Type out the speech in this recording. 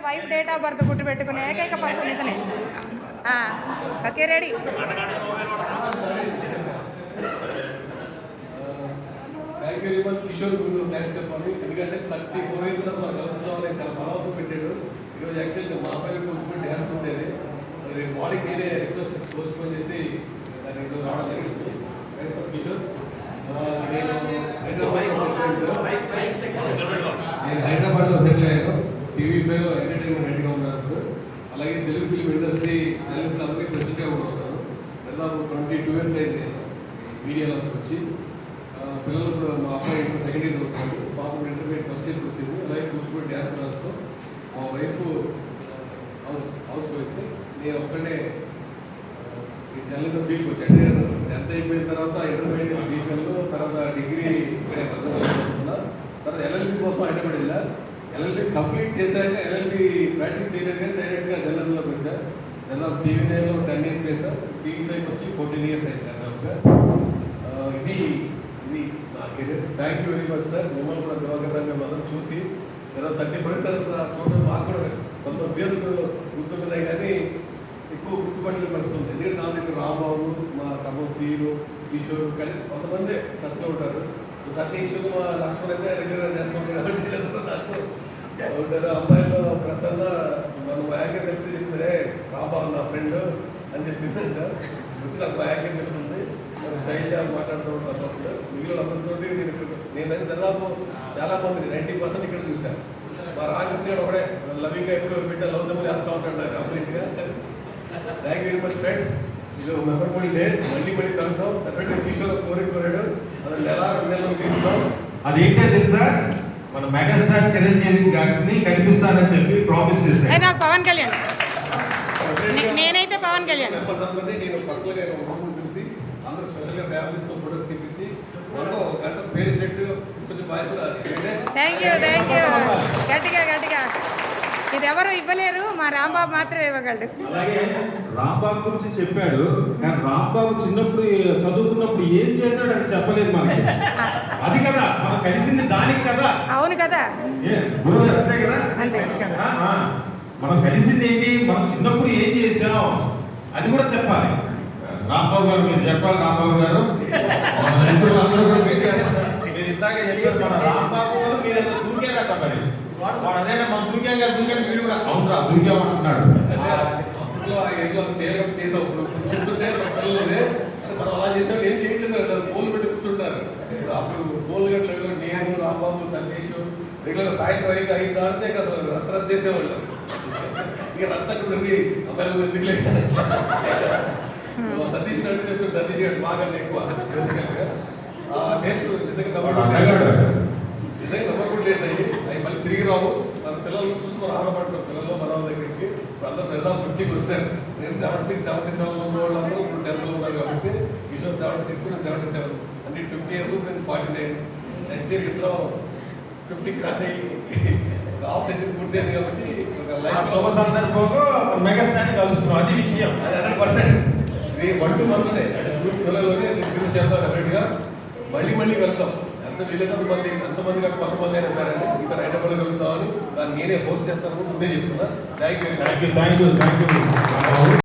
Wife date of birth గుర్తు పెట్టుకునే ఏకైక పర్సన్ ఇతనే. Okay ready. Thank you very much Kishore Guru, thanks చెప్పాలి. ఎందుకంటే 34 years మనం కలుస్తున్నామని చాలా బలవంతం పెట్టాడు. ఈరోజు యాక్చువల్గా మా అబ్బాయి పోస్ట్పోన్ డ్యాన్స్ ఉండేది, రేపు మార్నింగ్ నేనే రిక్వెస్ట్ పోస్ట్పోన్ చేసి దాన్ని ఈరోజు రావడం జరిగింది. Thanks for Kishore. నేను హైదరాబాద్లో సెటిల్ అయ్యాను. టీవీ5లో ఎంటర్టైన్మెంట్ హెడ్గా ఉన్నాను. అలాగే తెలుగు ఫిల్మ్ ఇండస్ట్రీ జర్నలిస్ట్ అందరికీ ప్రెసిడెంట్గా కూడా ఉన్నాను. దాదాపు 22 years అయింది నేను మీడియాలోకి వచ్చి. పిల్లలు కూడా మా అబ్బాయి సెకండ్ ఇయర్ అవుతాడు, పాప ఇంటర్మీడియట్ ఫస్ట్ ఇయర్కి వచ్చింది. అలాగే కూర్చుని డ్యాన్స్ క్లాస్. మా వైఫ్ హౌస్ వైఫ్, నేను ఒక్కడే ఈ జర్నలిజం ఫీల్డ్కి వచ్చాను. నేను 10th అయిపోయిన తర్వాత ఇంటర్మీడియట్ బీపీఎల్లో, తర్వాత డిగ్రీ ఇక్కడే చదువుతున్నా. తర్వాత ఎల్ఎల్బి కోసం హైదరాబాద్ వెళ్ళా. ఎల్ఎల్బి కంప్లీట్ చేశాక ఎల్ఎల్బి ప్రాక్టీస్ చేయలేదు కానీ డైరెక్ట్గా జర్నలిజంలోకి వచ్చాను. దాదాపు టీవీ9లో 10 years చేశాను. టీవీ5 వచ్చి 14 years అయింది దాదాపుగా. ఇది నా career. Thank you very much sir. మిమ్మల్ని కూడా దివాకరంగా మనం చూసి 35 తర్వాత చూడడం మాకు కూడా కొంత ఫేస్ గుర్తుంటున్నాయి కానీ ఎక్కువ గుర్తుపట్టిన పరిస్థితుంది. ఎందుకంటే నా దగ్గర రాంబాబు, మా ఖమ్మం సీలు, కిషోర్ కలిసి కొంతమంది టచ్లో ఉంటారు. సతీష్, మా లక్ష్మణ్ అయితే రెగ్యులర్గా చేస్తుంటారు కాబట్టి నాకు ఉంటారు. అమ్మాయిలో ప్రసన్న మనం యాంకర్ కలిసి చెప్తే రాంబాబు నా ఫ్రెండ్ అని చెప్పిందంట. వచ్చి నాకు యాంకర్ చెప్తుంది. శైలి మాట్లాడుతూ ఉంటాను. మిగిలిన అందరితో నేనైతే దాదాపు చాలా మంది 90% ఇక్కడ చూశాను. మా రామకృష్ణ గారు ఒకడే లవింగ్గా ఎప్పుడు బిడ్డ లవ్ సభలు చేస్తూ ఉంటాడు నాకు కంప్లీట్గా. Thank you very much friends. ఇది మెమరబుల్ డే. మళ్ళీ కలుద్దాం. డెఫినెట్గా కిషోర్ కోరాడు, అది నెల తీసుకుంటాం. అదేంటో తెలుసా, మన మెగాస్టార్ చిరంజీవి గారిని కనిపిస్తానని చెప్పి ప్రామిస్ చేశాను. నాకు పవన్ కళ్యాణ్, నేనైతే పవన్ కళ్యాణ్. నేను పర్సనల్గా పిలిచి అందరూ స్పెషల్గా ఫ్యామిలీస్తో ఫోటోస్ తెప్పించి ఒక గంట స్పేస్ సెట్ కొంచెం బాధ్యత. థ్యాంక్ యూ గట్టిగా. ఇది ఎవరు ఇవ్వలేరు, మా రాంబాబు మాత్రమే ఇవ్వగలడు. అలాగే రాంబాబు గురించి చెప్పాడు, కానీ రాంబాబు చిన్నప్పుడు చదువుతున్నప్పుడు ఏం చేశాడు అది చెప్పలేదు మనకి. అది కదా మనం కలిసింది దానికి కదా. అవును కదా, అంతే కదా. మనం కలిసింది ఏంటి, మనం చిన్నప్పుడు ఏం చేసాం అది కూడా చెప్పాలి. రాంబాబు గారు మీరు చెప్పాలి. రాంబాబు గారు మీరు ఇందాక చెప్పేస్తున్న రాంబాబు గారు మీరు ఏదో దూకారట. మరి అదేనా మనం దూకాం గారు దూకాడు, వీడు కూడా అవునరా దూకామంటున్నాడు. చేసాప్పుడు మనం అలా చేసాడు. ఏం చేయట్లేదు, ఫోన్లు పెట్టి కూర్చుంటారు. అప్పుడు ఫోన్లు గంటలు నేను రాంబాబు సతీష్ రెగ్యులర్ సాయంత్రం అయితే 5 దాటితే కదా రచ్చ చేసేవాళ్ళు. ఇక రచ్చకుండా అబ్బాయిలు ఎందుకు లేదు. సతీష్ అంటే చెప్పి సతీష్ గారు బాగా ఎక్కువ బేసికల్గా డేస్ నిజంగా నెంబర్ కూడా డేస్ అయ్యి అవి మళ్ళీ తిరిగి రావు. మన పిల్లలు చూసుకొని ఆధారపడుతున్నారు. పిల్లలు మన దగ్గరికి అందరూ దాదాపు 50కి వచ్చారు. నేను 76, 77 ఉన్న వాళ్ళందరూ 10th ఉన్నారు కాబట్టి ఇటు 76, నేను 77 అంటే 50 years, నేను 49. నెక్స్ట్ ఇయర్ ఇద్దరం 50 క్రాస్ అయ్యి హాఫ్ సెంచరీ పూర్తి అయింది కాబట్టి శుభ సందర్భంగా మెగాస్టార్ కలుస్తున్నాం. అది విషయం. అది 100%. 1-2 monthsలోనే అంటే జూన్ జూలైలోనే ఫినిష్ చేద్దాం. డెఫినెట్గా మళ్ళీ వెళ్తాం. ఎంత ఎంతమంది కాక కొంతమంది అయినా సరే అండి ఈసారి హైదరాబాద్ వెళ్తామని దాన్ని నేనే పోస్ట్ చేస్తాను ముందే చెప్తున్నా. Thank you.